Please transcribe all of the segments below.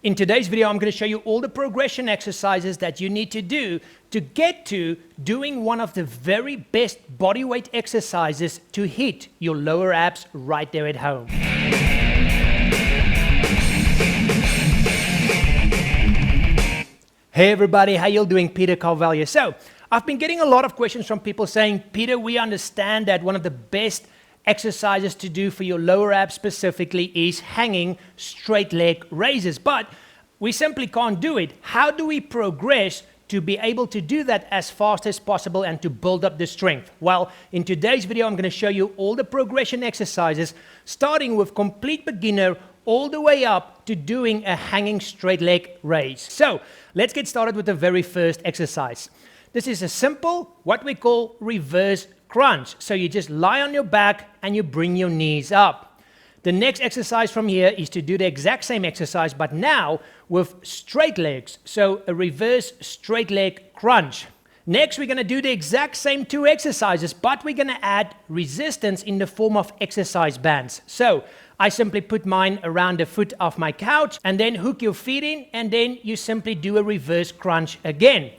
In today's video, I'm going to show you all the progression exercises that you need to do to get to doing one of the very best bodyweight exercises to hit your lower abs right there at home. Hey everybody, how you doing? Peter Carvell here. So, I've been getting a lot of questions from people saying, Peter, we understand that one of the best exercises to do for your lower abs specifically is hanging straight leg raises, but we simply can't do it. How do we progress to be able to do that as fast as possible and to build up the strength? Well, in today's video, I'm going to show you all the progression exercises, starting with complete beginner all the way up to doing a hanging straight leg raise. So let's get started with the very first exercise. This is a simple, what we call reverse crunch. So you just lie on your back and you bring your knees up. The next exercise from here is to do the exact same exercise, but now with straight legs. So a reverse straight leg crunch. Next, we're going to do the exact same two exercises, but we're going to add resistance in the form of exercise bands. So I simply put mine around the foot of my couch and then hook your feet in, and then you simply do a reverse crunch again.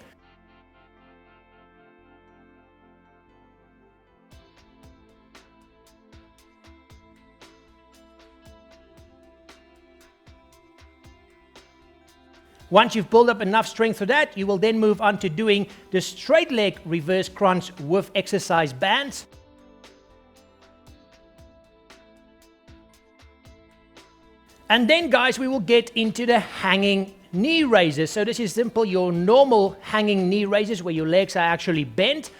Once you've built up enough strength for that, you will then move on to doing the straight leg reverse crunch with exercise bands. And then, guys, we will get into the hanging knee raises. So this is simple, your normal hanging knee raises where your legs are actually bent.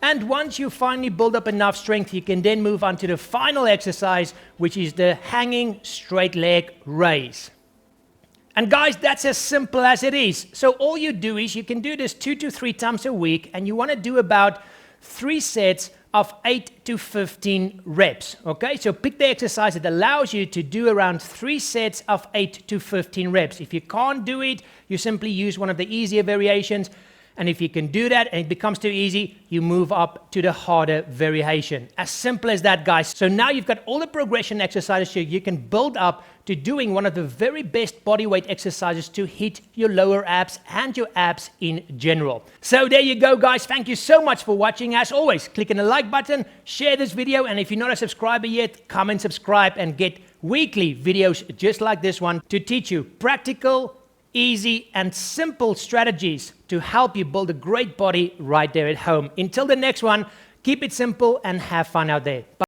And once you finally build up enough strength, you can then move on to the final exercise, which is the hanging straight leg raise. And guys, that's as simple as it is. So all you do is you can do this 2 to 3 times a week, and you want to do about 3 sets of 8 to 15 reps. Okay, so pick the exercise that allows you to do around 3 sets of 8 to 15 reps. If you can't do it, you simply use one of the easier variations. And if you can do that and it becomes too easy, you move up to the harder variation. As simple as that, guys. So now you've got all the progression exercises so you can build up to doing one of the very best bodyweight exercises to hit your lower abs and your abs in general. So there you go, guys. Thank you so much for watching. As always, click on the like button, share this video, and if you're not a subscriber yet, come and subscribe and get weekly videos just like this one to teach you practical, easy and simple strategies to help you build a great body right there at home. Until the next one, keep it simple and have fun out there. Bye.